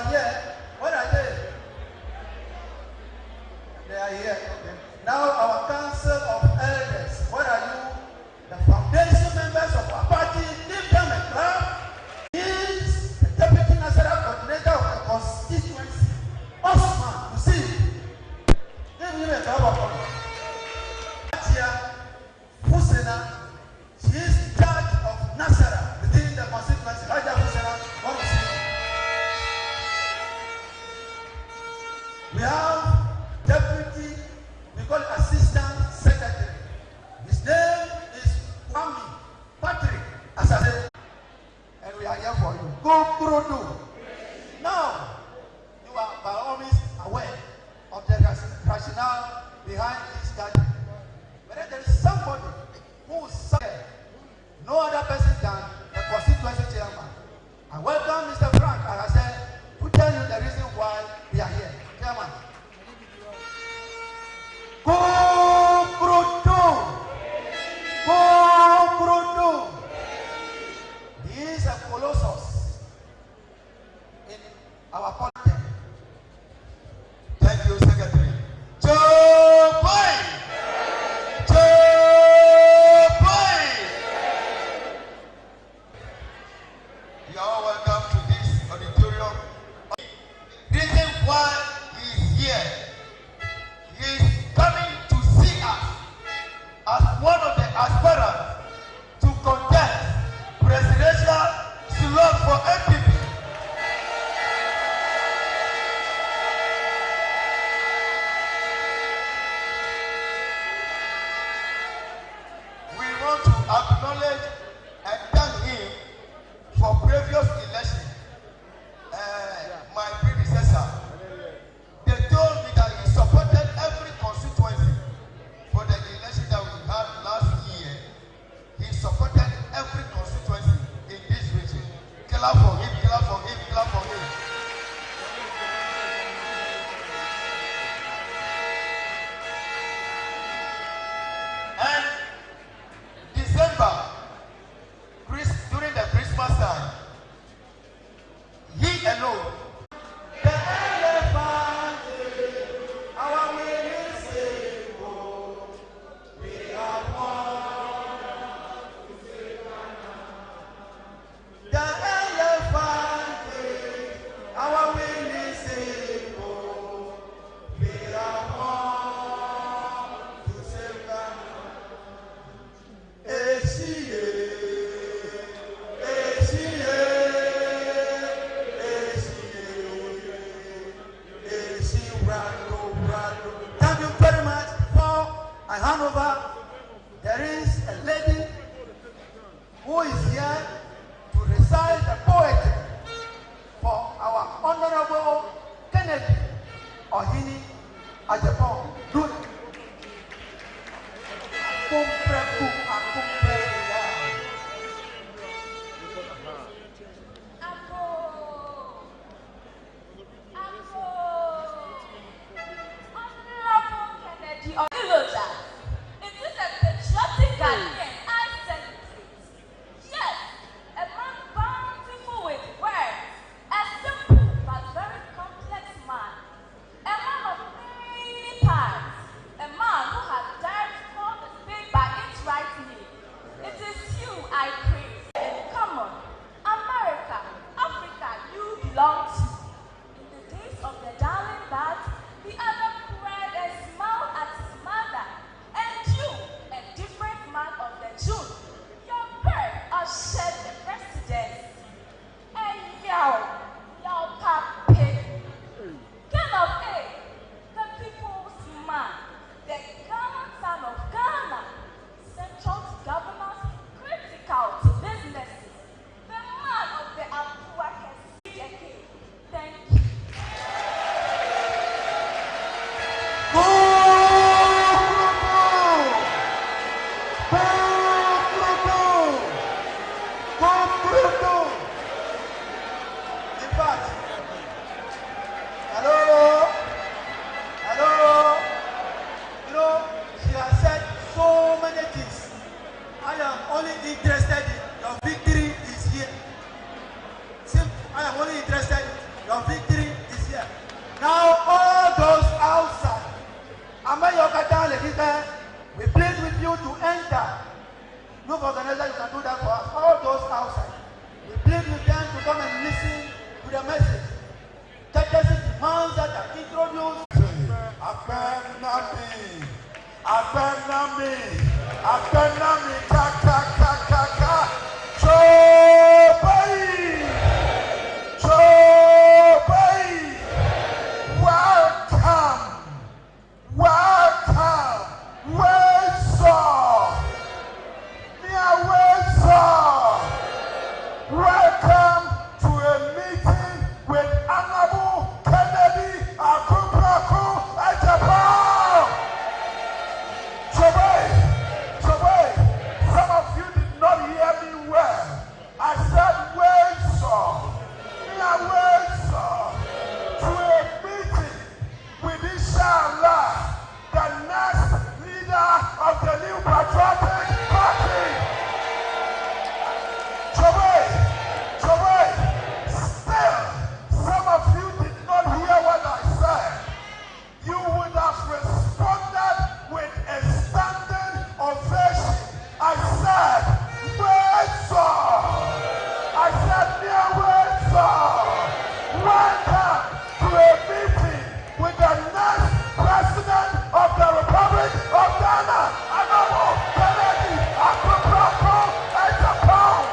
Here, what are they? They are here. Okay. Now our council of elders. What are you? The foundation members of our party. Give them a clap. He is the deputy national coordinator of the constituency. Osman, you see. Give him a clap of honor. Husena, she is in charge of Nasara within the constituency. Raja Husena, what is he? We have deputy, we call assistant secretary. His name is Kwame Patrick, as I said, and we are here for you. Go Kurodu. Now, you are by all means aware of the rationale behind this gathering. But there is somebody who is scared, no other person than the constituency chairman. I welcome Mr. Frank, as I said, to tell you the reason why we are here. Chairman. Go Proto! Go Proto! He is a colossus in our politics. Thank you, Secretary. Joe Boy! Joe Boy! You are all welcome to this auditorium. Reason why he is here. He is coming to see us as one of the aspirants to contest presidential slot for MPP. We want to acknowledge and thank him for previous election. My predecessor, they told me that he supported every constituency for the election that we had last year. He supported every constituency in this region. Clap for him, clap for him, clap for him. And December, during the Christmas time, he alone. The elephant, our winning symbol, we are one to save Ghana. The elephant, our winning symbol, we are one to save Ghana. Thank you very much. Before I hand over, there is a lady who is here to recite a poetry for our Honorable Kennedy Ohini Agyapong. Good. Belong to. In the days of the darling birds, In fact, hello. You know, she has said so many things. I am only interested in your victory is here. I am only interested in your victory is here. Now all those outside, we plead with you to enter. No organizer, you can do that for us. All those outside, we plead with them to come and listen to the message. Courtesy demands that are introduced. Abenami, ka. Welcome to a meeting with Honorable Kennedy Agyapong. Some of you did not hear me well. I said, to a meeting with Inshallah, the next leader of the new patriotic party. Still, some of you did not hear what I said. You would have responded with a standing ovation. I said, welcome to a meeting with the next president of the Republic of Ghana, Honorable Kennedy Agyapong.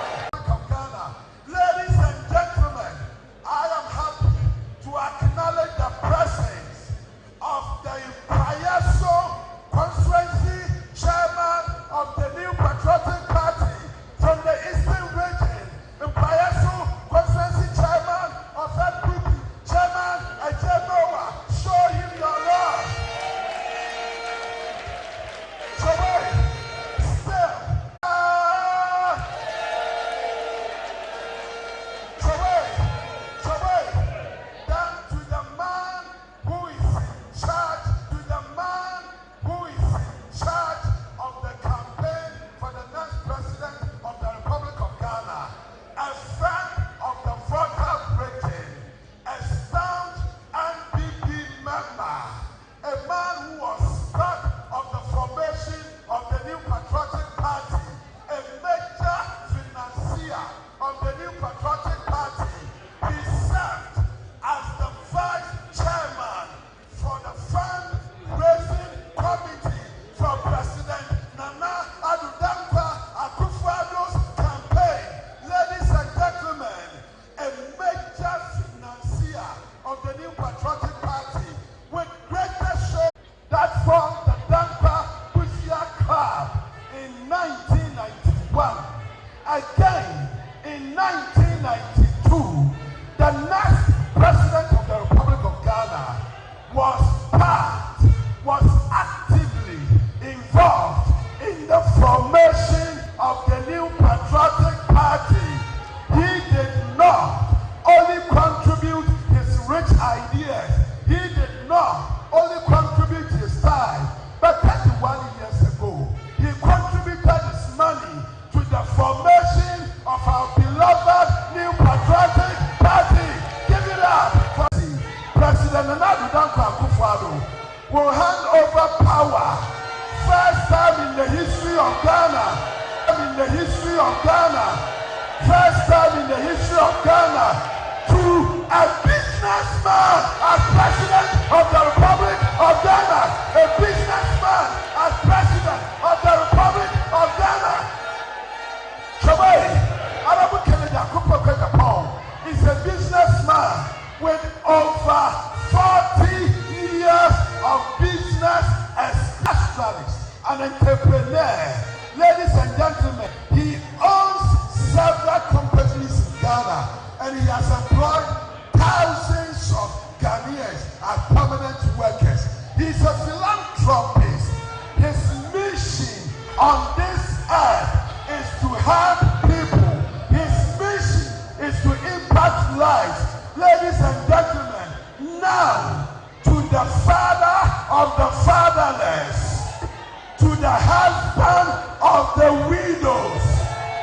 Ladies and gentlemen, I am happy to acknowledge the presence of the Constituency chairman of the new patriotic party from the Eastern region, Constituency chairman of FPP, Chairman Agyapong. Show him your love. Down to the man who is in charge, of the campaign for the next president of the Republic of Ghana, a friend of the Volta region, a sound NPP member, a man who was part of the formation of the new patriotic party, a major financier of the new patriotic party. He served as the vice chairman for the fundraising committee for President Nana Addo Akufo-Addo's campaign. Ladies and gentlemen, a major financier of the new patriotic party with greatest share that formed the Dankwa Busia Club in 1991. Again, in 1992, the next president of the Republic of Ghana was actively involved in the formation of the new patriotic party. He did not only contribute his rich ideas, he did not only contribute his time, but 31 years ago, he contributed his money to the formation of our beloved new patriotic party. Give it up for President Nana Addo Akufo-Addo will hand over power, first time in the history of Ghana, to a businessman as president of the Republic of Ghana. A businessman as president of the Republic of Ghana. Honorable Kennedy Agyapong is a businessman with over 40 years of business experience, an entrepreneur. Ladies and gentlemen, he owns several companies in Ghana, and he has employed thousands of Ghanaians as permanent workers. He's a philanthropist. His mission on this earth is to help people. His Christ. Ladies and gentlemen, now to the father of the fatherless, to the husband of the widows,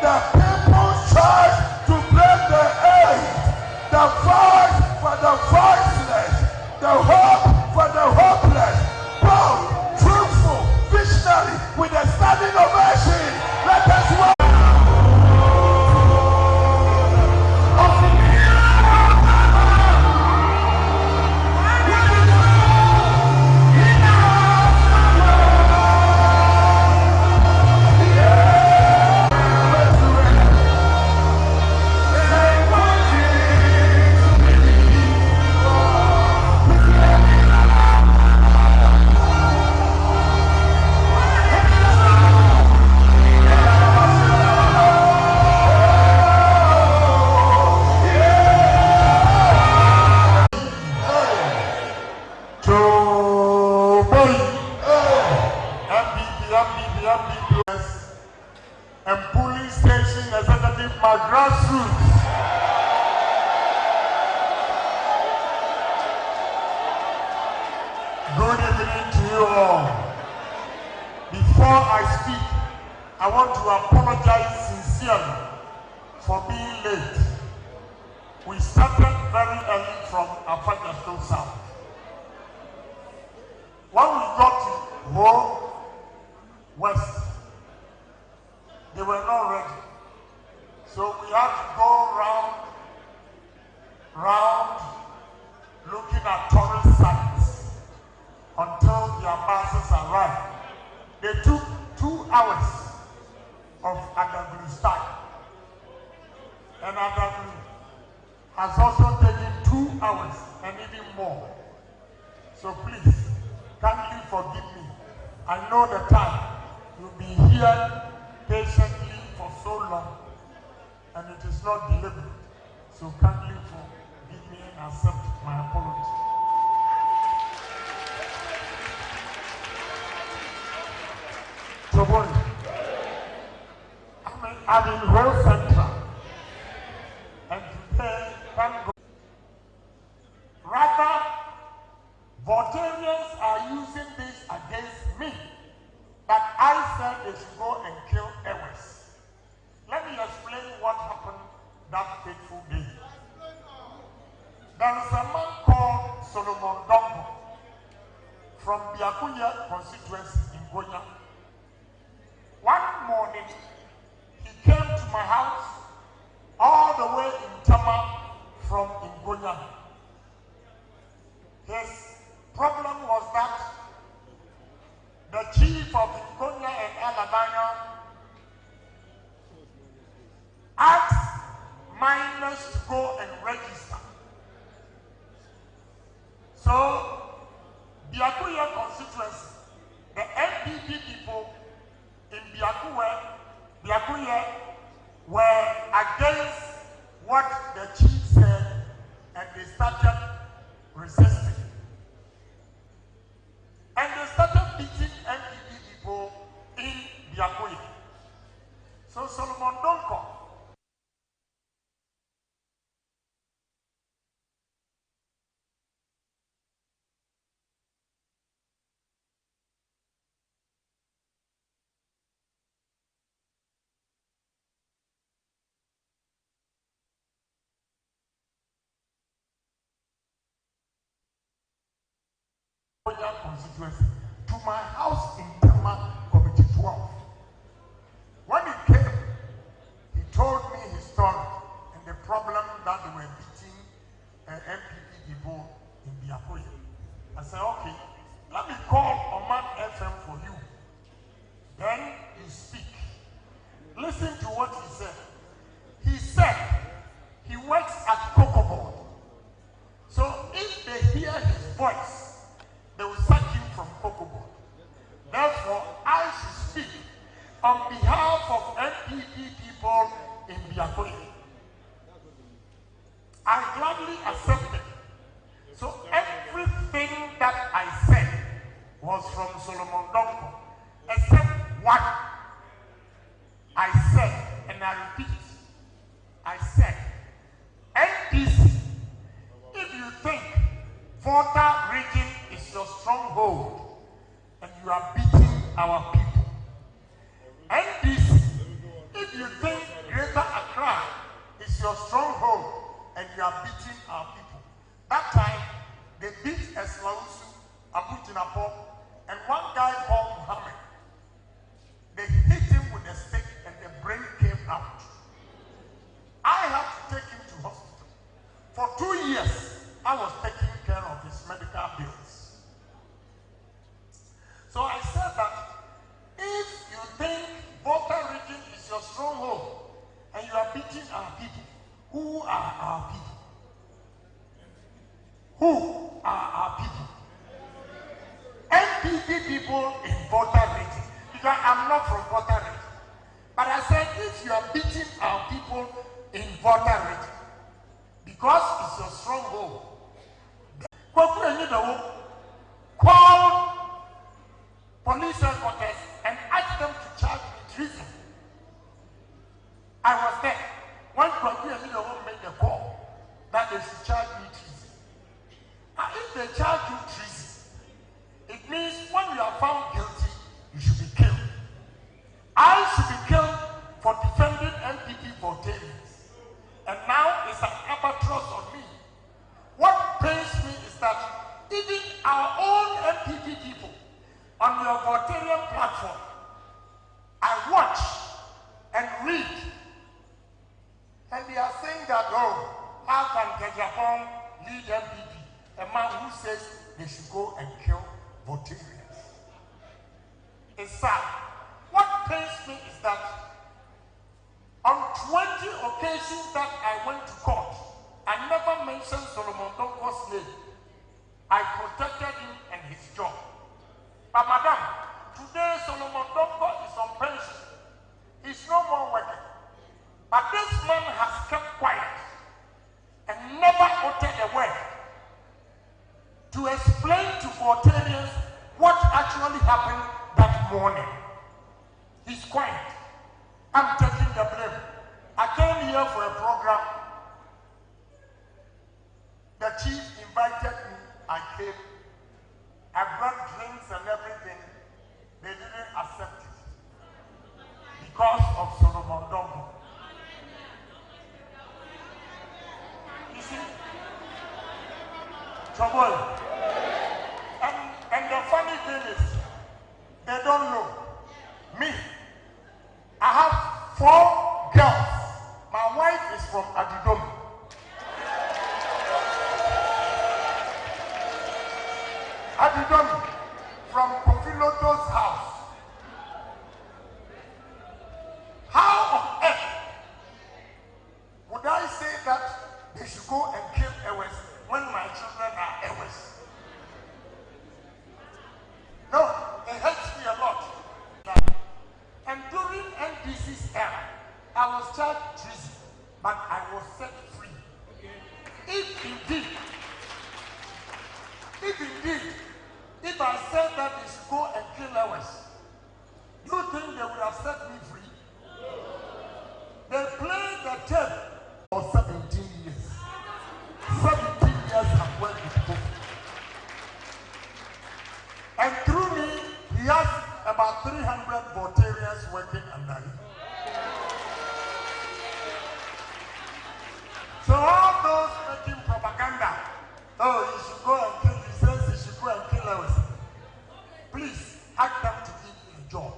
the people's choice to break the age, the voice for the voiceless, the hope for the hopeless, bold, truthful, visionary, with a standing ovation. Let us work. And police station executive, my grassroots. Good evening to you all. Before I speak, I want to apologize sincerely for being late. We started very early from Agyapong South. When we got to Volta West, they were not ready. So we had to go round, looking at tourist sites until their buses arrived. They took 2 hours of Agyapong time. And Agyapong has also taken 2 hours and even more. So please, kindly forgive me. I know the time. You'll be here patiently for so long, and it is not deliberate. So kindly forgive me and accept my apology. So I'm in Volta Central, and today, thank God. Rather, Voltarians are using this against me, that I said they should go and kill Ewes. Let me explain what happened that fateful day. There is a man called Solomon Dongo from Biakuya Constituency in Gonya. One morning, he came to my house all the way in Tama from Ngonya. His problem was that the chief of Ngonya and Alabama asked minors to go and register. So, Biakuya constituency, the NPP people in Biakuya were against what the chief said, and they started resisting. And they started beating NPP people in Biakuya. So Solomon Donko constituency to my house in Tama, Committee 12. When he came, he told me his story and the problem that they were beating MPP people in Biakuya. I said, okay, let me call Oman FM for you. Then you speak. Listen to what he said. He said he works at Cocoa. So if they hear his voice, they will sack him from Cocoa. Therefore, I should speak on behalf of NPP people in Biakuya. I gladly accepted. So everything that I said was from Solomon Donko, except one. I said, and I repeat, I said, NDC your stronghold and you are beating our people. That time, they beat Eslausu, Abutinapo, and one guy called Muhammad. They hit him with a stick and the brain came out. I had to take him to hospital. For 2 years, I was taking care of his medical bills. So I said that if you think Volta region is your stronghold and you are beating our people, who are our people? Who are our people? NPP people in Volta region. Because I'm not from Volta region. But I said if you are beating our people in Volta region, because it's your stronghold, call police headquarters and ask them to charge me treason. I was there when Kwaku Enidawo made the call that they should charge me treason. And if they charge you treason, it means when you are found guilty, you should be killed. I should be killed for defending NPP Voltarians. And now it's an albatross on me. What pains me is that even our own NPP people on your Voltarian platform, I watch and read, and they are saying that, oh, how can Agyapong lead NPP? A man who says they should go and kill Voltarians. It's sad. What pains me is that on 20 occasions that I went to court, I never mentioned Solomon Donko's name. I protected him and his job. But madam, today Solomon Donko is on pension. He's no more working. But this man has kept quiet and never uttered a word to explain to Voltarians what actually happened that morning. He's quiet. I'm taking the blame. I came here for a program. The chief invited me. I came. I brought drinks and everything. They didn't accept it because of Solomon Donko. You see? Trouble. And the funny thing is, they don't know. Me, I have 4 girls. My wife is from Agyapong. Agyapong, from Kofiloto's house. How on earth would I say that they should go and kill Ewes when my children are Ewes? No, it hurts me a lot. And during NDC's era, I was charged treason, but I was set free. If indeed, if I said that they should go and kill Ewes, you think they would have set me free? They played the tape for 17 years. 17 years I've worked with Kofi. And through me, he has about 300 Voltarians working under him. So all those making propaganda, oh, you should go and kill, he says he should go and kill us. Please, ask them to give you a job.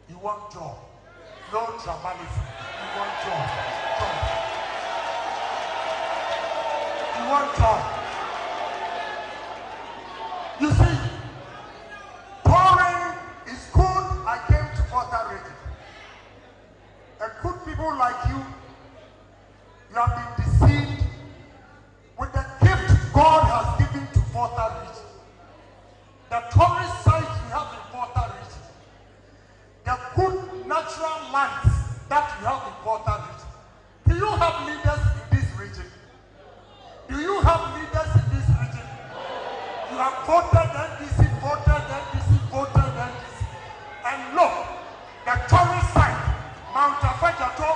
You want job. No tribalism. You want job. You want job. You see, pouring is good. I came to Volta region. And good people like you have been deceived with the gift God has given to Volta region. The tourist sites we have in Volta region. The good natural lands that we have in Volta region. Do you have leaders in this region? Do you have leaders in this region? You have voted NDC, voted NDC, voted NDC. And look, the tourist site, Mount Afejato,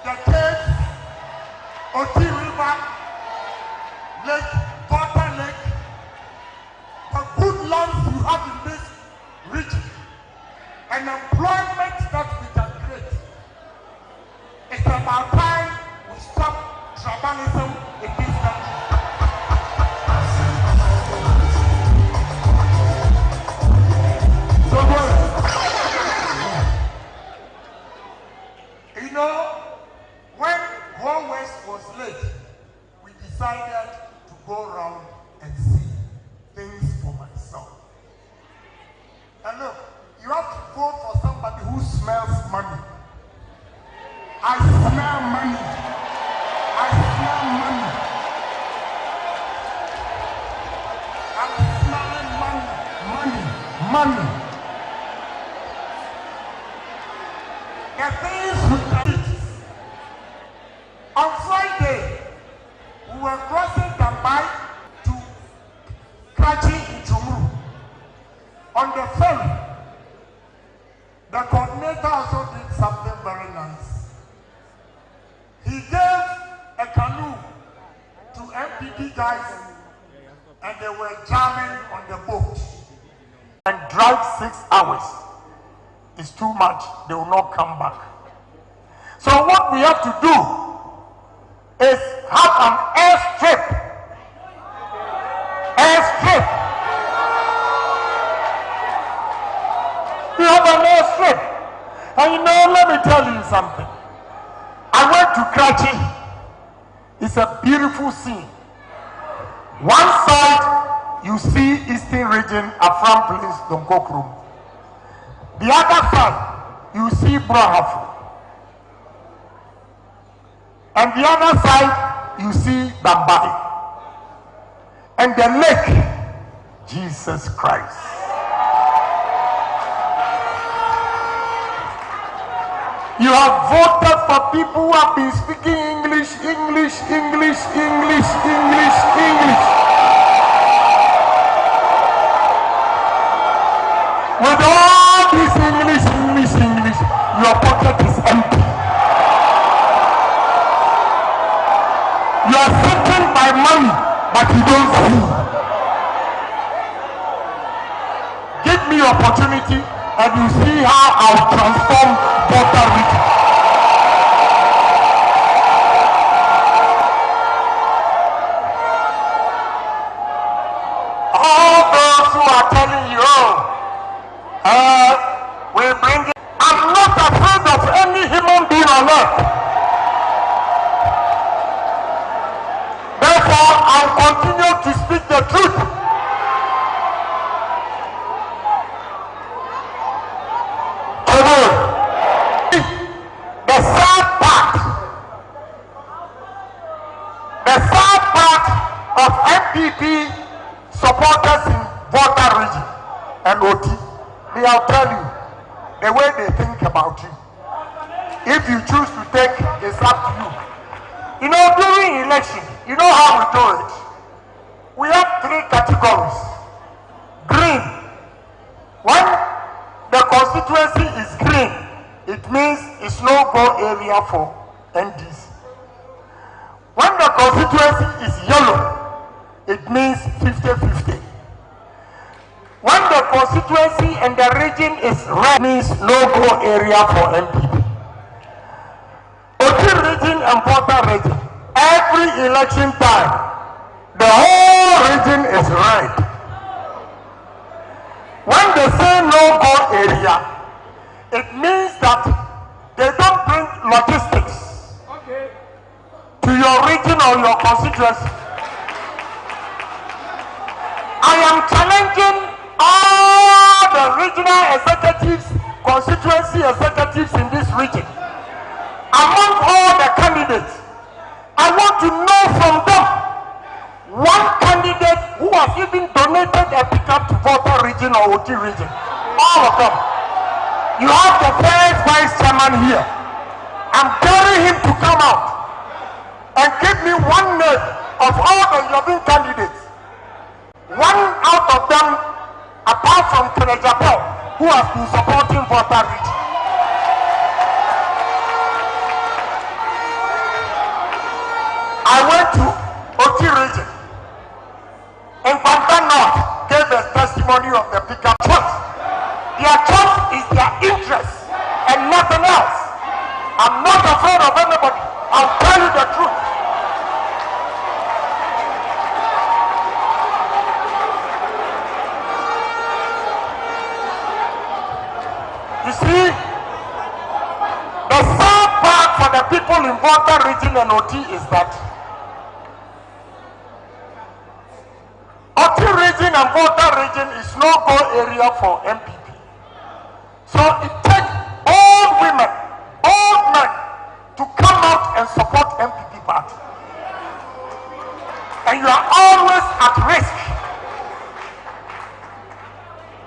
the caves, Oti River, Lake, Volta Lake, the good lands you have in this region, and employment that we can create. It's about time we start tribalism in this country. So you know, when Whole West was late, we decided to go around and see things for myself. And look, you have to vote for somebody who smells money. I smell money. I smell money. I'm smelling money. The things we can eat. On Friday, we were crossing Dambai to Krachi in Chumuru. On the ferry, the coordinator also did something very nice. He gave a canoe to MPP guys and they were jamming on the boat. And drive 6 hours is too much, they will not come back. So what we have to do is have an airstrip. We have an airstrip. And you know, let me tell you something. I went to Krachi. It's a beautiful scene. One side, you see Eastern Region, Afram Police, Donkokrum. The other side, you see Brahafu. And the other side, you see Dambai. And the lake, Jesus Christ. You have voted for people who have been speaking English. With all this English, your pocket is empty. You are sitting by money, but you don't see. Give me opportunity and you see how I'll transform Volta region. All those who are telling you, we bring it. I'm not afraid of any human being on earth. Therefore, I'll continue to speak the truth. Of MPP supporters in Volta region and OT, they'll tell you the way they think about you. If you choose to take, it's up to you. You know, during election, you know how we do it. We have 3 categories. Green. When the constituency is green, it means it's no-go area for NDs. When the constituency is yellow, it means 50-50. When the constituency and the region is red, it means no-go area for MPP. Oti region and Volta region, every election time, the whole region is red. When they say no-go area, it means that they don't bring logistics to your region or your constituency. I am challenging all the regional executives, constituency executives in this region. Among all the candidates, I want to know from them one candidate who has even donated a pickup to Volta region or OT region. All of them. You have the first vice chairman here. I'm telling him to come out and give me one name of all the Agyapong candidates. One out of them, apart from Agyapong, who has been supporting Volta region. I went to OT region. In Volta North, gave a testimony of the pickup trucks. Their choice is their interest and nothing else. I'm not afraid of anybody. I'll tell you the truth. Volta region and OT is that OT region and Volta region is no-go area for MPP. So it takes all women, all men to come out and support MPP party. And you are always at risk.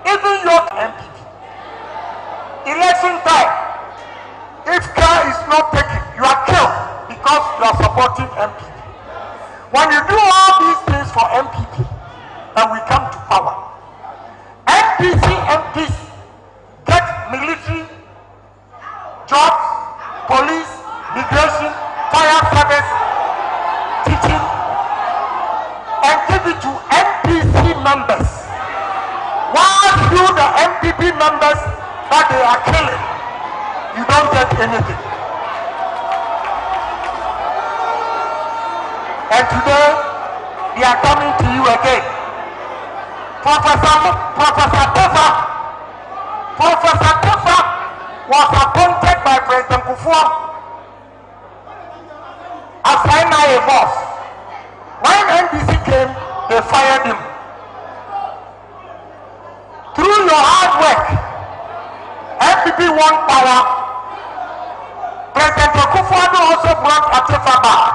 Even your MPP. Election time, if care is not taken, you are killed because you are supporting MPP. When you do all these things for MPP, and we come to power, NPC MPs get military, jobs, police, migration, fire service, teaching, and give it to NPC members. While you, the MPP members that they are killing, you don't get anything. And today, they are coming to you again. Professor Tefa was appointed by President Kufuor as NIA boss. When NBC came, they fired him. Through your hard work, MPP won power. President Kufuor also brought Atefa back.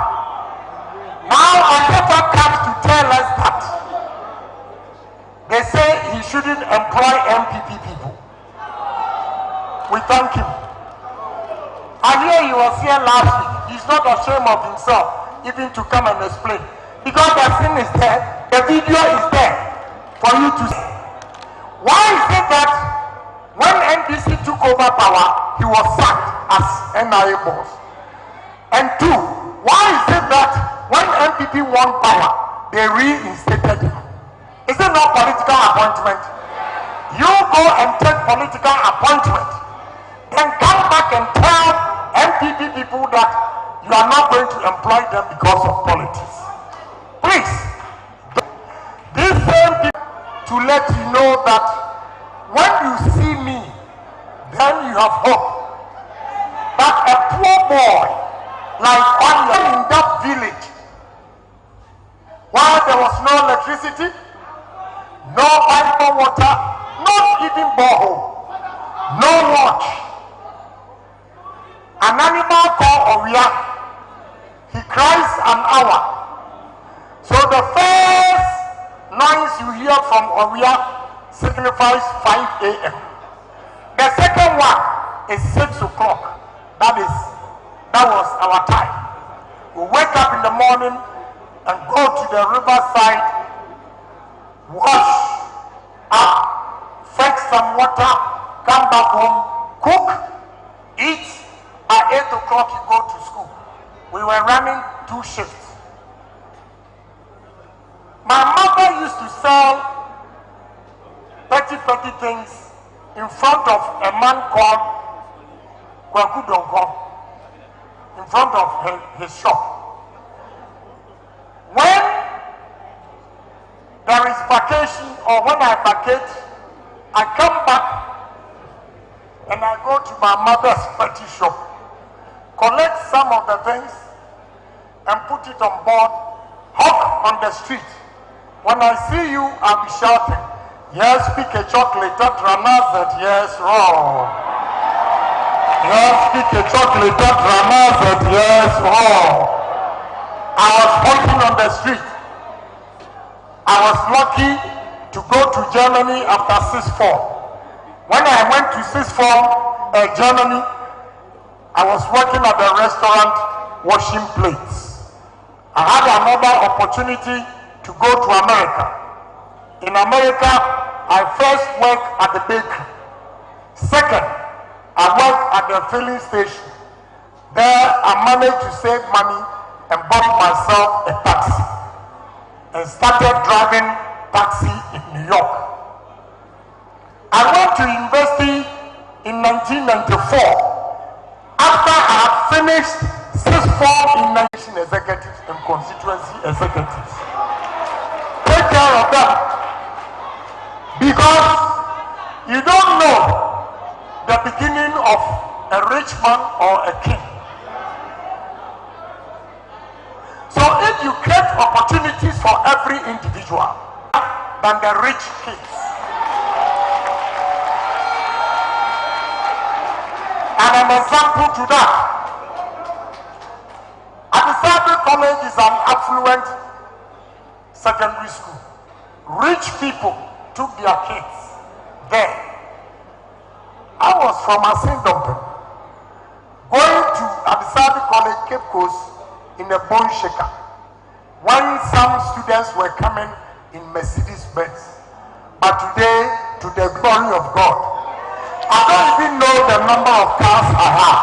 Now Atefa comes to tell us that they say he shouldn't employ MPP people. We thank him. I hear he was here last week. He's not ashamed of himself even to come and explain. Because the thing is there, the video is there for you to see. Why is it that when NDC took over power, he was sacked as NIA boss? And two, why is it that when MPP won power, they reinstated him? Is it not political appointment? You go and take political appointment, then come back and tell MPP people that you are not going to employ them because of politics. Please, these same people to let you know that when you see me, then you have hope. That a poor boy like Anya in that village, while there was no electricity, no pipe or water, not even borehole, no watch. An animal called Oria, he cries an hour. So the first noise you hear from Oria signifies 5 a.m. The second one is 6 o'clock. That was our time. We wake up in the morning and go to the riverside, wash up, fetch some water, come back home, cook, eat. By 8 o'clock you go to school. We were running 2 shifts. My mother used to sell petty things in front of a man called Kwaku Donko, in front of his shop. When there is vacation or when I vacate, I come back and I go to my mother's petty shop, collect some of the things and put it on board, hawk on the street. When I see you, I'll be shouting, yes, pick a chocolate, that Ranazet, yes, raw. Yes, pick a chocolate, that Ranazet, yes, raw. I was walking on the street. I was lucky to go to Germany after 6th form. When I went to 6th form, Germany, I was working at the restaurant washing plates. I had another opportunity to go to America. In America, I first worked at the bakery. Second, I worked at the filling station. There, I managed to save money and bought myself a taxi and started driving taxi in New York. I went to university in 1994. After I had finished 6th form in nation executives and constituency executives. Take care of them. Because you don't know the beginning of a rich man or a king. So if you create opportunities for every individual than the rich kids, and an example to that, Agyapong College is an affluent secondary school. Rich people took their kids there. I was from Asindompe, going to Agyapong College, Cape Coast, in a bone shaker, when some students were coming in Mercedes Benz. But today, to the glory of God, I don't even know the number of cars I have.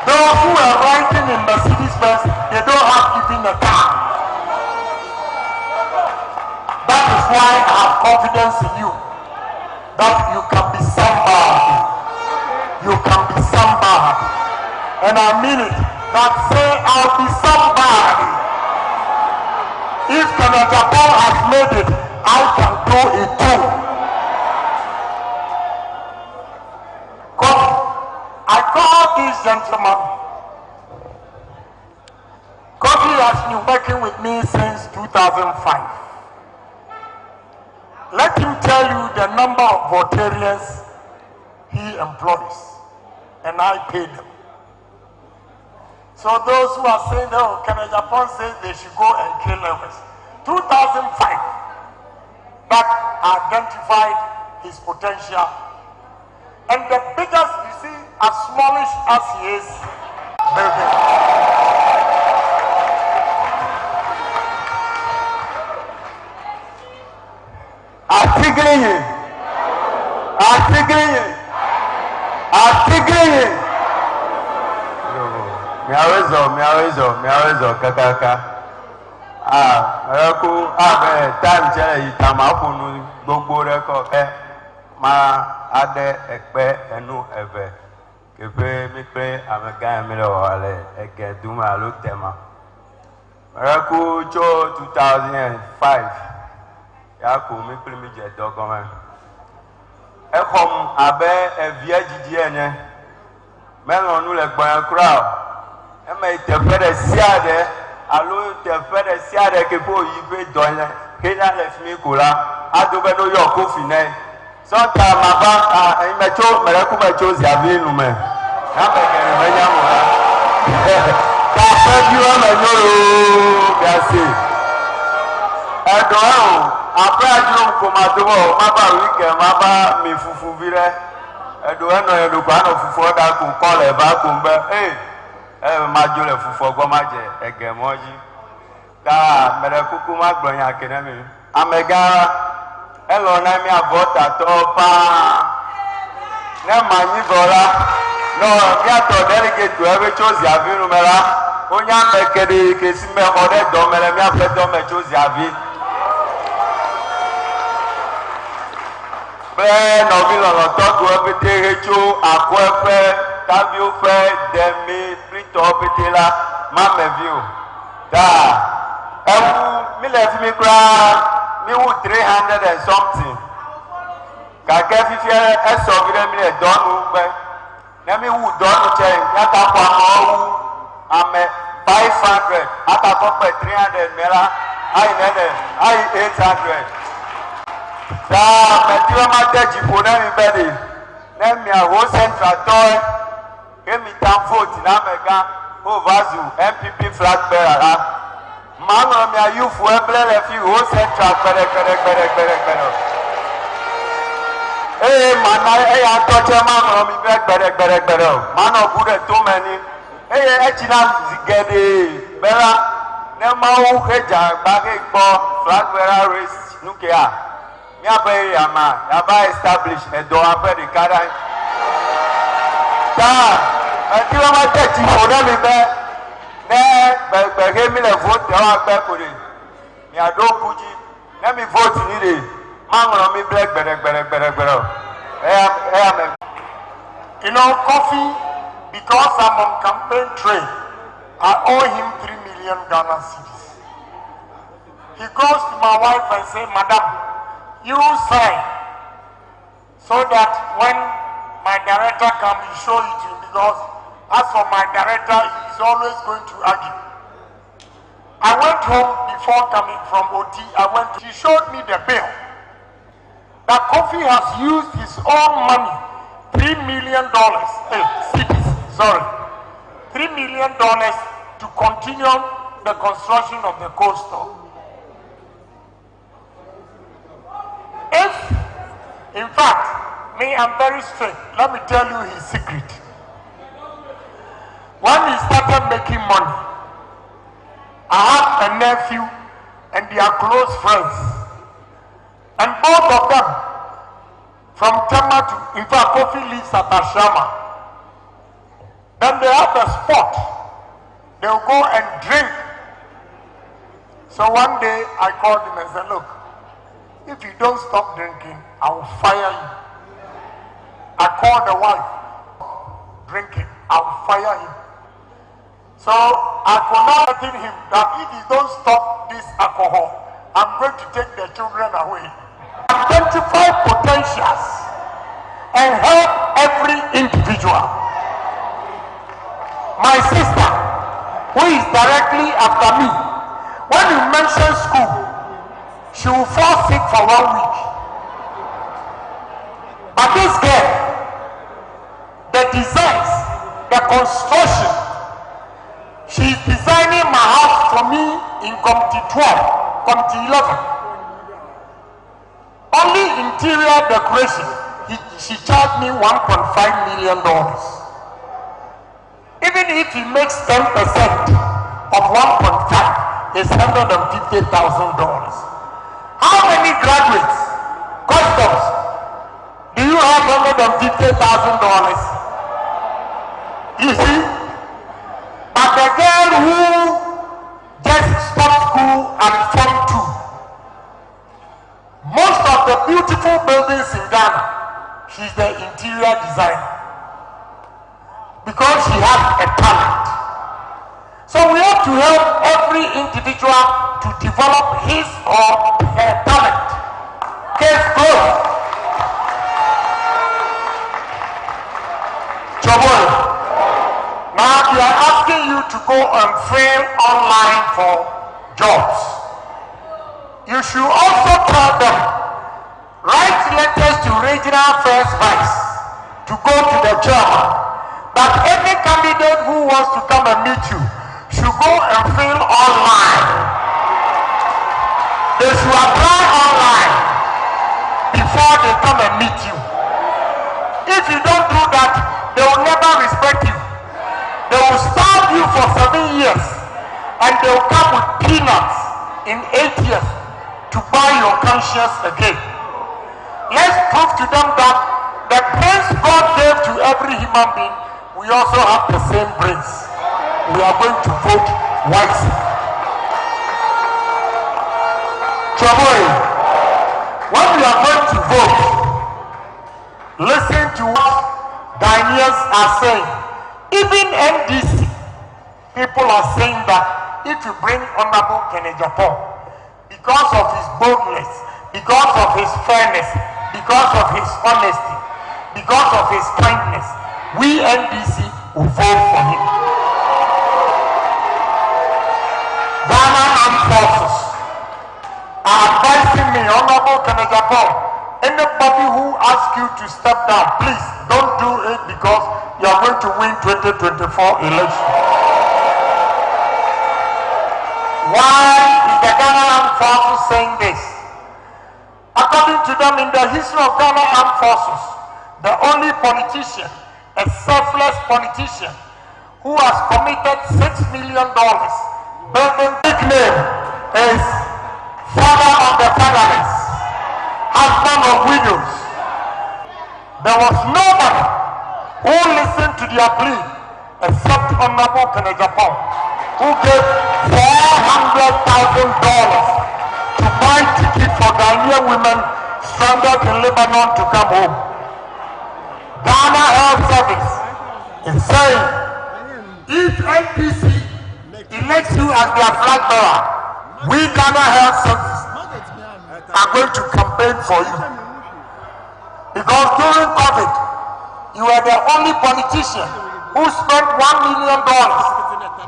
Those who are riding in Mercedes Benz, they don't have even a car. That is why I have confidence in you, that you can be somebody. You can be somebody. And I mean it. That say I'll be somebody. If Agyapong has made it, I can do it too. I call this gentleman. Kofi has been working with me since 2005. Let him tell you the number of Voltarians he employs, and I pay them. So those who are saying, oh, Agyapong says they should go and kill us. 2005, that identified his potential. And the biggest, you see, as smallish as he is, building. Miawezo kakaka. Reku time jẹ́ ìtàmákùnú gbogbo rẹ́kọ̀ ma ade ekpe enu eve kepe mi pe amega mi lo wale ege duma lo tema. Reku cho 2005 ya ko mi pe mi je dogomen. Ekom abe evie jiji enye. Melon nu le gban kura. Eme tefere siade alo tefere siade ke po yibe donle kenya le fimi kola adobe no yo ko fine sonta maba imecho mereku mecho ziavi nume na bekere menya mo ka fe bi o menyoro gasi edo apre ajuru ko madowo maba wike maba mi fufu vire edo eno edo kwa no fufu da ko kole ba ko mbe majole fufu gomaje egemoji ka mere kuku ma gboyan kenemi amega elo na mi Volta to pa na manyi vola no mi ato delegate to ebe chozi avinu mera onya mekede kesi me ode do mere mi ape do me chozi avi be no vi lo to do ebe tehecho akwepe tabi ofe demi topitila mameview da mi le fi mi kra mi wu 300 and something ka ke fi eso gire mi le donu gbe na mi wu donu che ya ta kwa mo ame 500 ata ko pe 300 mera ai 800 da me ti ma de jipo na mi bede na mi a ho central toy Emi tam vote na mega Ovazu MPP flag bearer. Mano mi ayufu eblele fi ho central kere. Mana ya toche mano mi kere. Mano bude too many. Echina zigede bela ne mau heja bage po flag bearer race nukia. Mi abe yama yaba establish edo abe di kada. Ẹ̀dí wọn máa tẹ̀tí fòdà mi bẹ́ ní gbẹ̀gbẹ̀ mi lẹ̀ vote ọ̀ àgbẹ̀ kòrè ní àdó kùjì ní mi vote nílé máa ń ràn mí bẹ́ẹ̀ gbẹ̀rẹ̀gbẹ̀rẹ̀ ẹ̀yà mẹ́. You know, Kofi, because I'm on campaign trail, I owe him 3 million Ghana cedis. He goes to my wife and says, Madam, you sign so that when my director comes, you show it to him, because as for my director, he is always going to argue. I went home before coming from OT. She showed me the bill that Kofi has used his own money, $3 million, $3 million to continue the construction of the coastal. If, in fact, me, I'm very straight. Let me tell you his secret. When he started making money, I have a nephew and they are close friends. And both of them, from Tema to, in fact, Kofi lives at Ashama. Then they have a spot. They'll go and drink. So one day I called him and said, look, if you don't stop drinking, I will fire you. I called the wife, drinking, I will fire him. So I could not tell him that if he don't stop this alcohol, I'm going to take the children away. Identify potentials and help every individual. My sister, who is directly after me, when you mention school, she will fall sick for 1 week. But this girl, the designs, the construction, she is designing my house for me in Committee 12, Committee 11. Only interior decoration, she charged me $1.5 million. Even if he makes 10% of 1.5, it's $150,000. How many graduates, customs, do you have $150,000? You see? But the girl who just stopped school at Form 2, most of the beautiful buildings in Ghana, she's the interior designer. Because she has a talent. So we have to help every individual to develop his or her talent. Case closed. Choboy. Now they are asking you to go and fail online for jobs. You should also tell them, write letters to regional first vice to go to the chairman. That any candidate who wants to come and meet you should go and fill online. They should apply online before they come and meet you. If you don't do that, they will never respect you. They will starve you for 7 years and they will come with peanuts in 8 years to buy your conscience again. Let's prove to them that the brains God gave to every human being, we also have the same brains. We are going to vote wisely. Chaboy, when we are going to vote, listen to what Ghanaians are saying. Even NDC, people are saying that if you bring Honorable Agyapong, because of his boldness, because of his fairness, because of his honesty, because of his kindness, we NDC will vote for him. Ghana Armed Forces are advising me, Honorable Agyapong, anybody who asks you to step down, please don't do it because you are going to win 2024 election. Why is the Ghana Armed Forces saying this? According to them, in the history of Ghana Armed Forces, the only politician, a selfless politician who has committed $6 million building nickname is father of the fatherless, husband of widows. There was nobody who listened to their plea except Honorable Agyapong, who gave $400,000 to buy tickets for Ghanaian women stranded in Lebanon to come home. Ghana Health Service is saying, if NPC elects you as their flag bearer, we Ghana Health Service are going to campaign for you. Because during COVID, you were the only politician who spent $1 million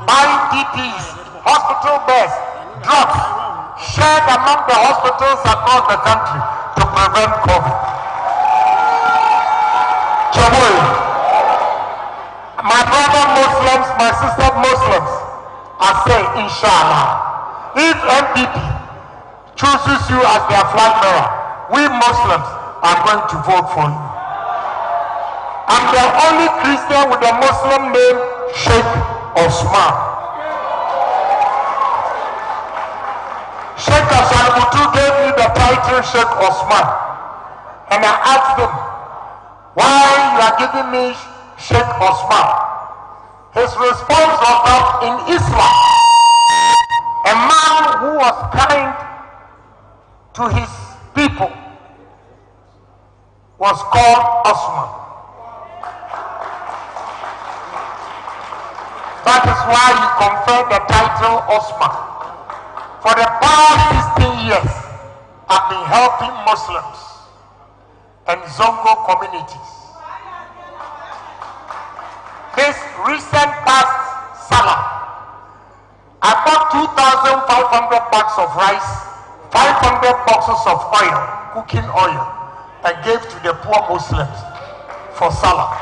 buying PPEs hospital beds, drugs shared among the hospitals across the country to prevent COVID. Chaboy, my brother Muslims, my sister Muslims, I say, inshallah, if MPP chooses you as their flag bearer, we Muslims are going to vote for you. I'm the only Christian with a Muslim name, Sheikh Osman. Sheikh Ashabutu gave me the title Sheikh Osman. And I asked him, why you are giving me Sheikh Osman? His response was that in Islam, a man who was kind to his people was called Osman. That is why he conferred the title Osman. For the past 16 years, I've been helping Muslims and Zongo communities. This recent past Salah, I bought 2,500 bags of rice, 500 boxes of oil, cooking oil, and gave to the poor Muslims for Salah.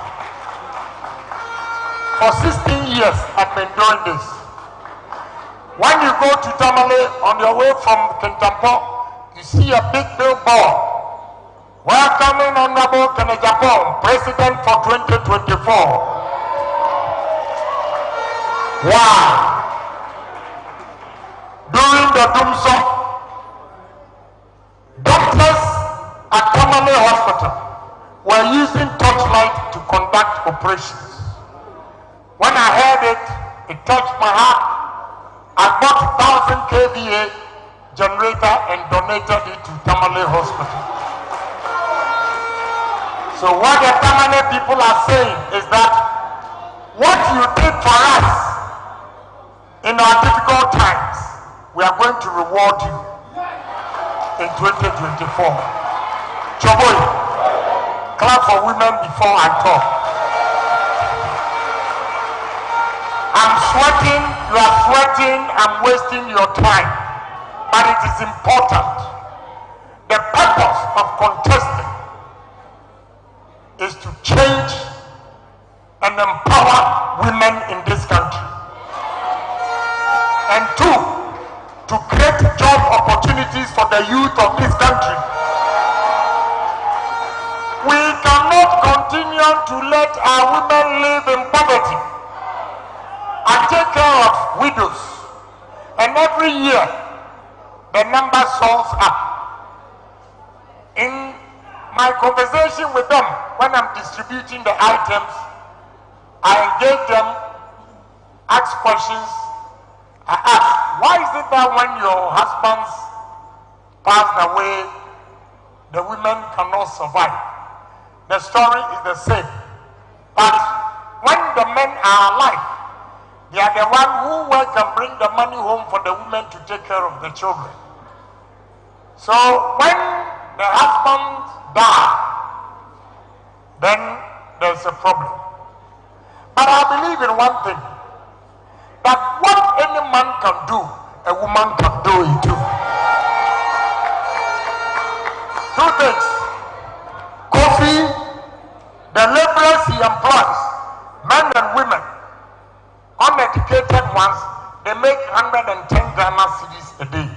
For 16 years, I've been doing this. When you go to Tamale on your way from Kintampo, you see a big billboard. Welcoming Honorable Agyapong, President for 2024. Wow! During the Dumso, doctors at Tamale Hospital were using torchlight to conduct operations. When I heard it, it touched my heart. I bought 1,000 kVA generator and donated it to Tamale Hospital. So what the Tamale people are saying is that what you did for us in our difficult times, we are going to reward you in 2024. Choboy, clap for women before I talk. I'm sweating, you are sweating, I'm wasting your time. But it is important. The purpose of contesting is to change and empower women in this country. And two, to create job opportunities for the youth of this country. We cannot continue to let our women live in poverty and take care of widows. And every year, the number soars up. In my conversation with them, when I'm distributing the items, I engage them, ask questions. I ask, why is it that when your husbands passed away, the women cannot survive? The story is the same. But when the men are alive, they are the one who work and bring the money home for the women to take care of the children. So when the husband dies, then there's a problem. But I believe in one thing, that what any man can do, a woman can do it too. Two things. Kofi, the laborers he employs, men and women, uneducated ones, they make 110 Ghana cedis a day.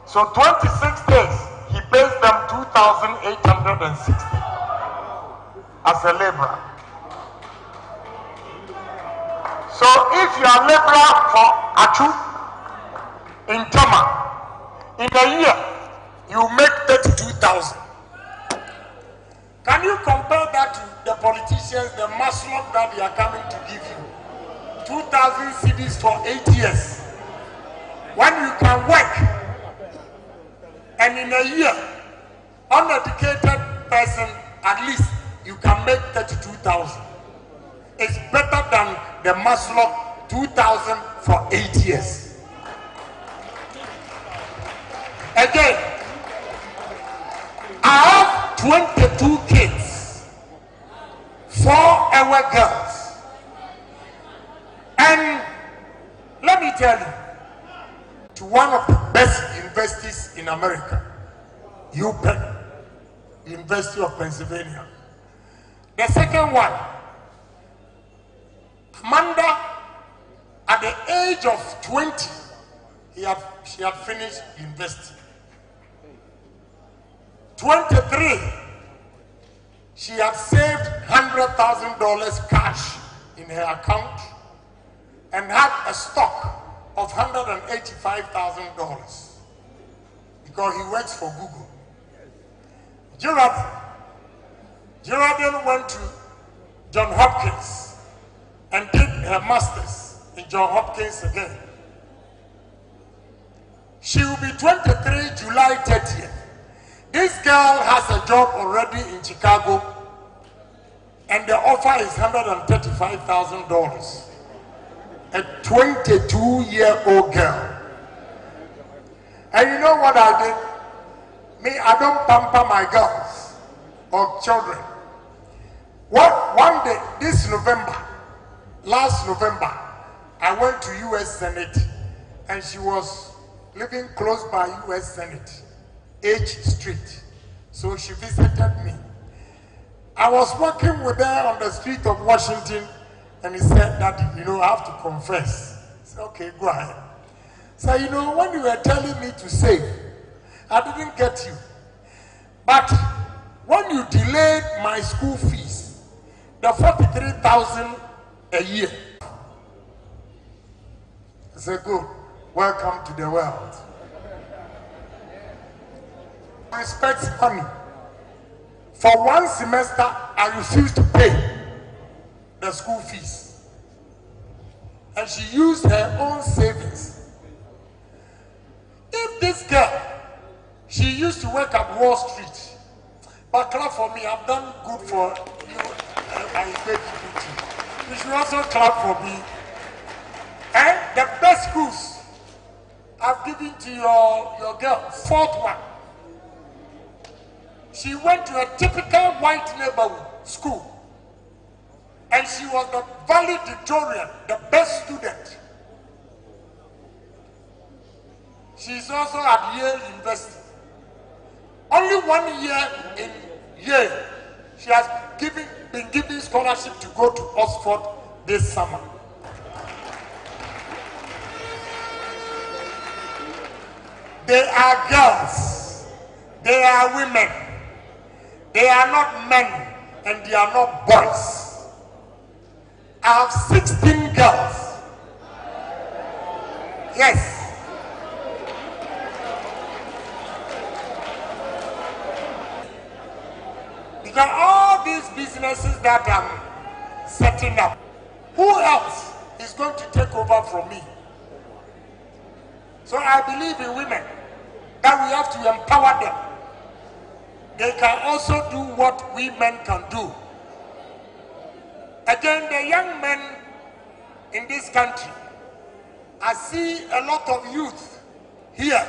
So 26 days, he pays them 2,860 as a laborer. So if you are a laborer for Achu in Tama, in a year, you make 32,000. Can you compare that to the politicians, the maslow that they are coming to give you? 2,000 cedis for 8 years. When you can work, and in a year, uneducated person, at least you can make 32,000. It's better than the maslow 2,000 for 8 years. Again, I have 22 kids, 4 our girls. And let me tell you, to one of the best universities in America, UPenn, University of Pennsylvania. The second one, Amanda, at the age of 20, she had finished university. 23, she had saved $100,000 cash in her account and had a stock of $185,000 because he works for Google. Geraldine went to Johns Hopkins and did her master's in Johns Hopkins again. She will be 23 July 30th. This girl has a job already in Chicago and the offer is $135,000. A 22-year-old girl. And you know what I did? Me, I don't pamper my girls or children. One day, this November, last November, I went to U.S. Senate and she was living close by U.S. Senate, H Street. So she visited me. I was walking with her on the street of Washington and he said, Daddy, you know, I have to confess. I said, okay, go ahead. So, you know, when you were telling me to save, I didn't get you. But when you delayed my school fees, the $43,000 a year, I said, good, welcome to the world. I spent money. For one semester, I refused to pay the school fees. And she used her own savings. If this girl, she used to work at Wall Street, but clap for me, I've done good for you, I beg you to. You should also clap for me. And the best schools I've given to your girls. Fourth one, she went to a typical white neighborhood school. And she was the valedictorian, the best student. She's also at Yale University. Only 1 year in Yale, she has been given scholarship to go to Oxford this summer. They are girls, they are women, they are not men, and they are not boys. I have 16 girls. Yes. Because all these businesses that I'm setting up, who else is going to take over from me? So I believe in women, that we have to empower them. They can also do what we men can do. Again, the young men in this country, I see a lot of youth here,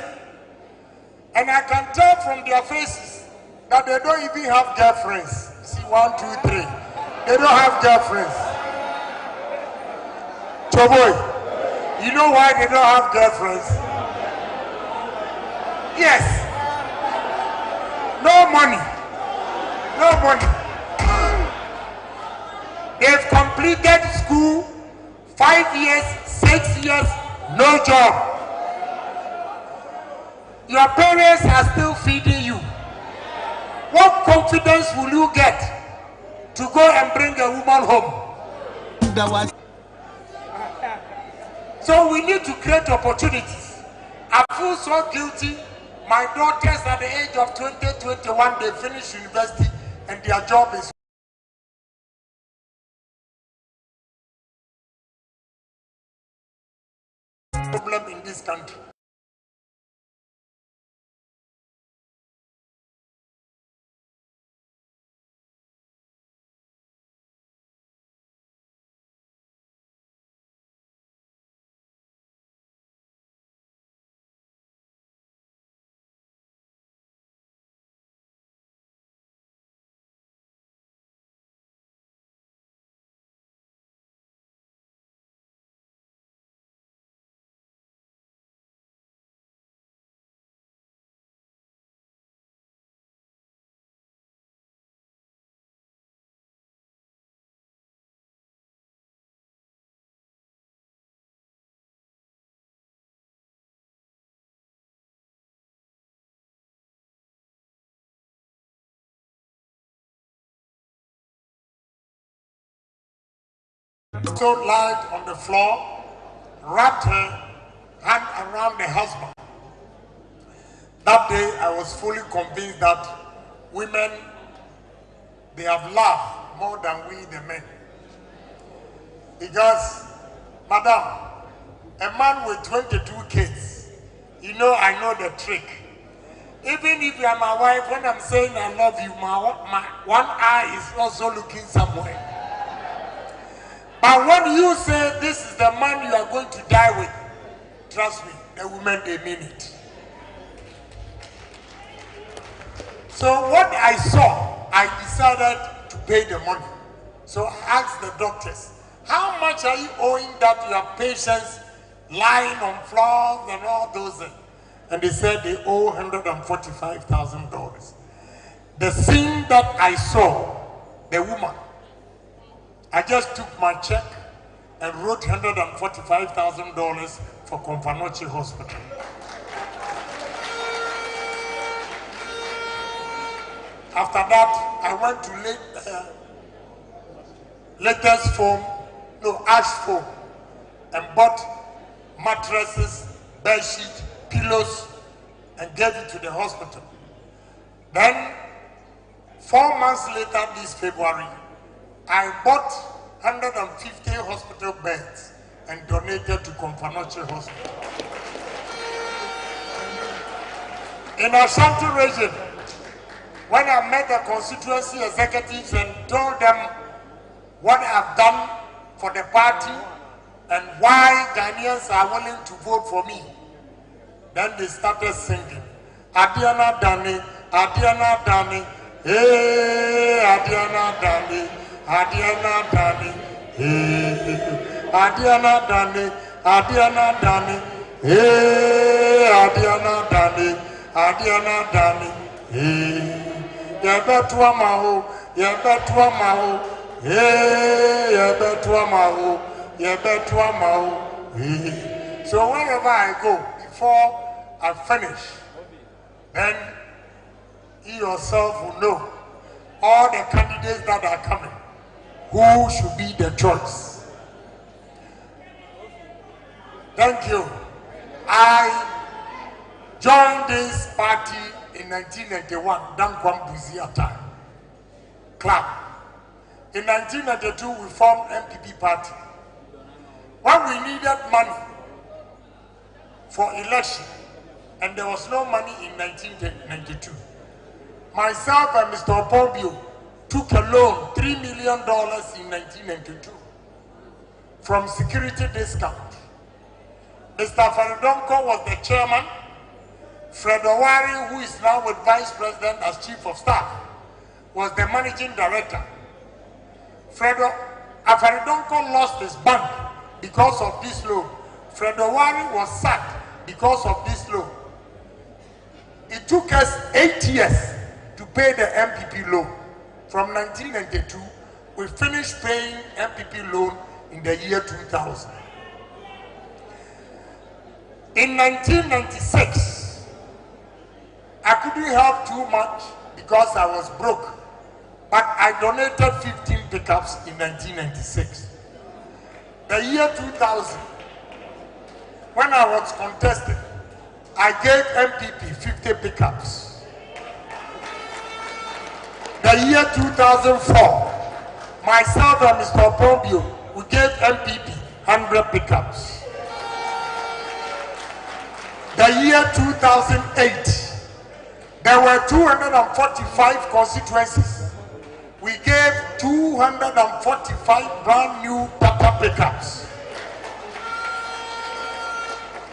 and I can tell from their faces that they don't even have girlfriends. See, 1, 2, 3. They don't have girlfriends. Choboy, you know why they don't have girlfriends? Yes. No money. No money. They've completed school, 5 years, 6 years, no job. Your parents are still feeding you. What confidence will you get to go and bring a woman home? So we need to create opportunities. I feel so guilty. My daughters at the age of 20, 21, they finish university and their job is problem in this country. So lied on the floor, wrapped her hand around the husband. That day, I was fully convinced that women, they have laughed more than we the men. Because, madam, a man with 22 kids, you know I know the trick. Even if you are my wife, when I'm saying I love you, my one eye is also looking somewhere. But when you say this is the man you are going to die with, trust me, the women, they mean it. So what I saw, I decided to pay the money. So I asked the doctors, how much are you owing that your patients lying on floors and all those things? And they said they owe $145,000. The scene that I saw, the woman, I just took my check and wrote $145,000 for Confanoche Hospital. After that, I went to latest foam, ash foam, and bought mattresses, bed sheet, pillows, and gave it to the hospital. Then, 4 months later this February, I bought 150 hospital beds and donated to Confanoche Hospital. In Ashanti region, when I met the constituency executives and told them what I've done for the party and why Ghanaians are willing to vote for me, then they started singing, Adiana Dani, Adiana Dani, hey, Adiana Dani, Adiana Dani, hey, Adiana Dani, Adiana Dani, hey, Adiana Dani, Adiana Dani, hey. Yebetua maho, yebetua maho, hey, yebetua maho, yebetua maho, hey. So wherever I go, before I finish, then you yourself will know all the candidates that are coming, who should be the choice. Thank you. I joined this party in 1991, Dankwam Buzia time, club. In 1992, we formed MPP party. When we needed money for election, and there was no money in 1992, myself and Mr. Opombio took a loan, $3 million in 1992, from security discount. Mr. Faridonko was the chairman. Fred Owari, who is now with Vice President as Chief of Staff, was the Managing Director. Faridonko lost his bank because of this loan. Fred Owari was sacked because of this loan. It took us 8 years to pay the MPP loan. From 1992, we finished paying MPP loan in the year 2000. In 1996, I couldn't help too much because I was broke, but I donated 15 pickups in 1996. The year 2000, when I was contested, I gave MPP 50 pickups. The year 2004, myself and Mr. Opombio, we gave MPP 100 pickups. The year 2008, there were 245 constituencies. We gave 245 brand new Tata pickups.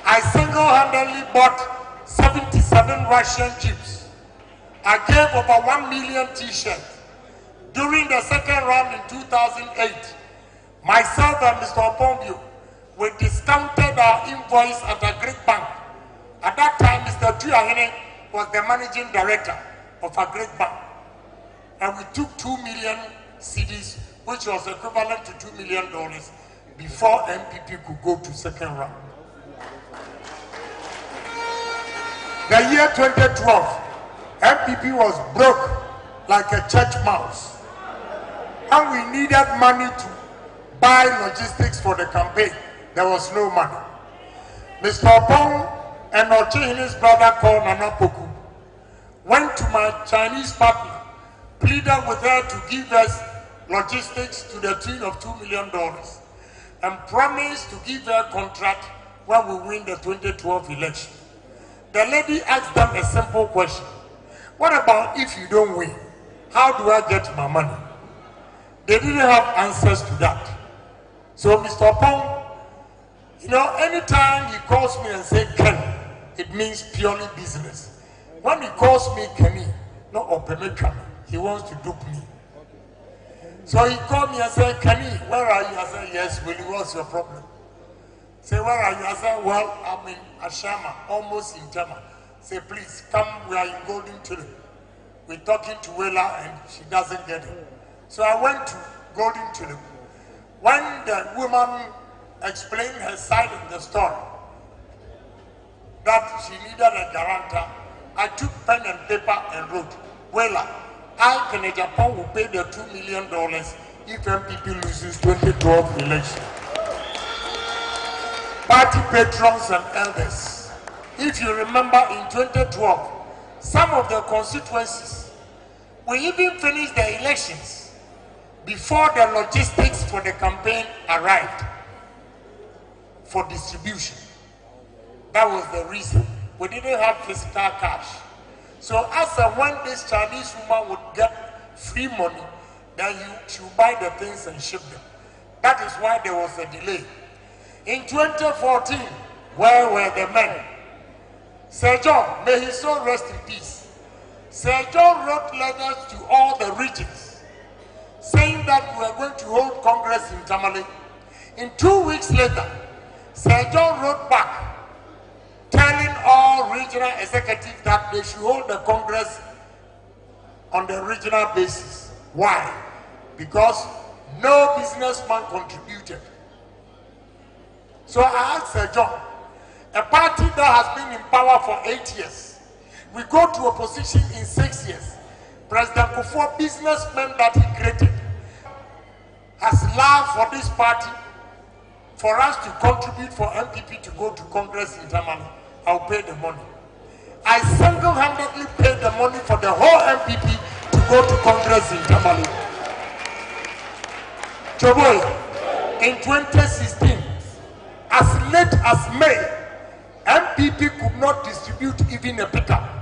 I single-handedly bought 77 Russian jeeps. I gave over 1 million t-shirts. During the second round in 2008, myself and Mr. Opombio, we discounted our invoice at a Greek bank. At that time, Mr. Tuyahene was the managing director of a great bank. And we took 2 million cedis, which was equivalent to $2 million, before MPP could go to second round. The year 2012, MPP was broke like a church mouse. And we needed money to buy logistics for the campaign. There was no money. Mr. Agyapong and Ochihini's brother called Nana Poku went to my Chinese partner, pleaded with her to give us logistics to the tune of $2 million and promised to give her a contract when we win the 2012 election. The lady asked them a simple question. What about if you don't win? How do I get my money? They didn't have answers to that. So Mr. Agyapong, anytime he calls me and says Ken, it means purely business. When he calls me Kenny, not Opemeka, he wants to dupe me. So he called me and said, Kenny, where are you? I said, yes, Willie, what's your problem? Say, where are you? I said, well, I'm in Ashama, almost in Tama. Say, please, come, we are in Golden Tulip. We're talking to Wela and she doesn't get it. So I went to Golden Tulip. When the woman explained her side of the story, that she needed a guarantor, I took pen and paper and wrote, Wela, Agyapong will pay the $2 million if MPP loses 2012 election. Party patrons and elders, if you remember in 2012, some of the constituencies, we even finished the elections before the logistics for the campaign arrived for distribution. That was the reason. We didn't have physical cash. So as when this Chinese woman would get free money, then she would buy the things and ship them. That is why there was a delay. In 2014, where were the men? Sir John, may his soul rest in peace. Sir John wrote letters to all the regions saying that we are going to hold Congress in Tamale. In 2 weeks later, Sir John wrote back telling all regional executives that they should hold the Congress on the regional basis. Why? Because no businessman contributed. So I asked Sir John, a party that has been in power for 8 years, we go to opposition in 6 years. President Kufuor, businessman that he created, has love for this party, for us to contribute for MPP to go to Congress in Tamale. I'll pay the money. I single-handedly paid the money for the whole MPP to go to Congress in Tamale. Choboy, in 2016, as late as May, MPP could not distribute even a pickup.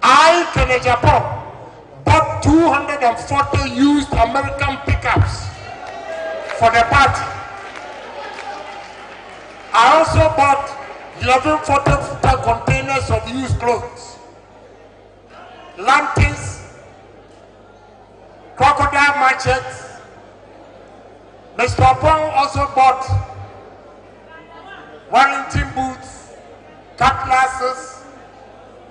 Agyapong bought 240 used American pickups for the party. I also bought 11 40-footer containers of used clothes, lanterns, crocodile machetes. Mr. Agyapong also bought Wellington boots, cutlasses,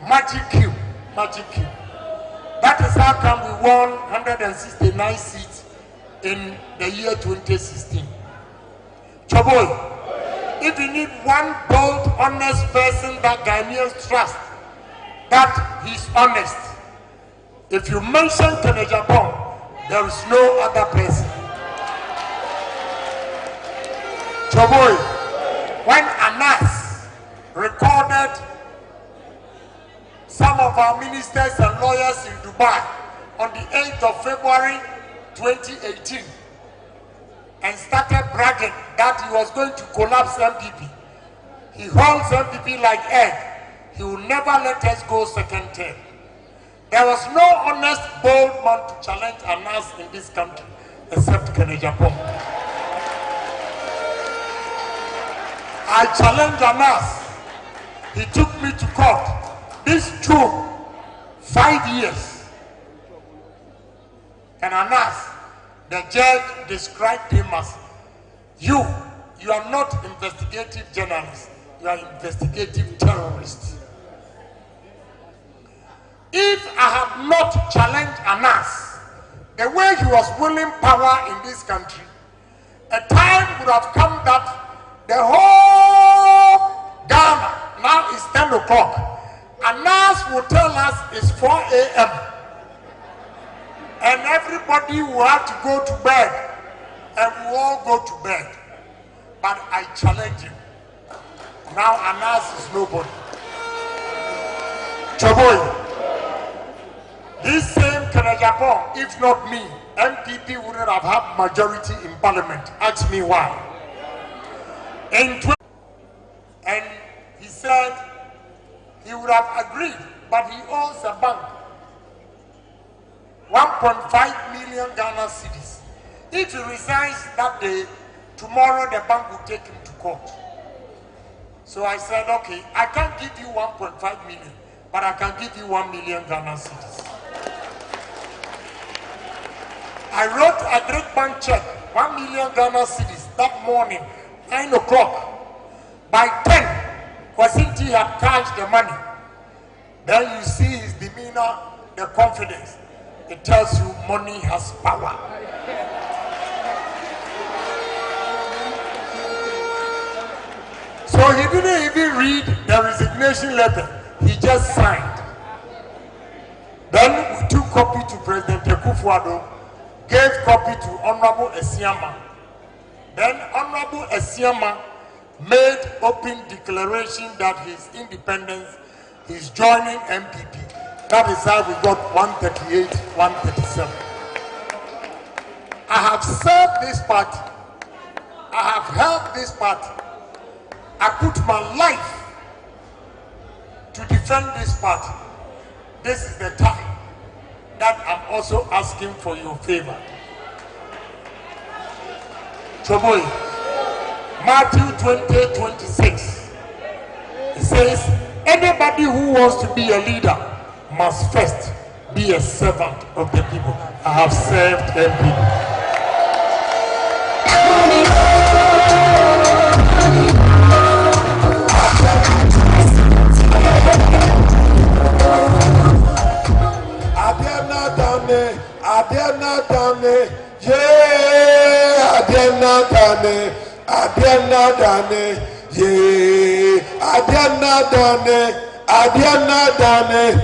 magic cube. That is how come we won 169 seats in the year 2016. Choboy, if you need one bold, honest person that Ghanaians trust, that he's honest. If you mention Agyapong, there is no other person. Choboy, when Anas recorded some of our ministers and lawyers in Dubai on the 8th of February 2018 and started bragging that he was going to collapse MPP. He holds MPP like egg. He will never let us go second term. There was no honest, bold man to challenge Anas in this country except Agyapong. I challenged Anas. He took me to court. This June, 5 years. And Anas, the judge described him as, you are not investigative journalist, you are investigative terrorist. If I had not challenged Anas, the way he was willing power in this country, a time would have come that the whole Ghana, now it's 10 o'clock, Anas will tell us it's 4 a.m. and everybody will have to go to bed and we all go to bed. But I challenge him. Now Anas is nobody. Choboy, this same Agyapong, if not me, MPP wouldn't have had majority in parliament. Ask me why. And he said he would have agreed, but he owns a bank. 1.5 million Ghana cedis. If he resigns that day, tomorrow the bank will take him to court. So I said, okay, I can't give you 1.5 million, but I can give you 1 million Ghana cedis. I wrote a great bank check, 1 million Ghana cedis that morning, 9 o'clock. By 10, Kwasinti had cashed the money. Then you see his demeanor, the confidence. It tells you money has power. So he didn't even read the resignation letter. He just signed. Then we took copy to President Akufo-Addo, gave copy to Honorable Esiama. Then Honorable Esiama made open declaration that his independence is joining MPP. That is how we got 138, 137. I have served this party. I have helped this party. I put my life to defend this party. This is the time that I'm also asking for your favor. Choboy, Matthew 20:26. It says, anybody who wants to be a leader must first be a servant of the people. I have served them people. Adiana dane,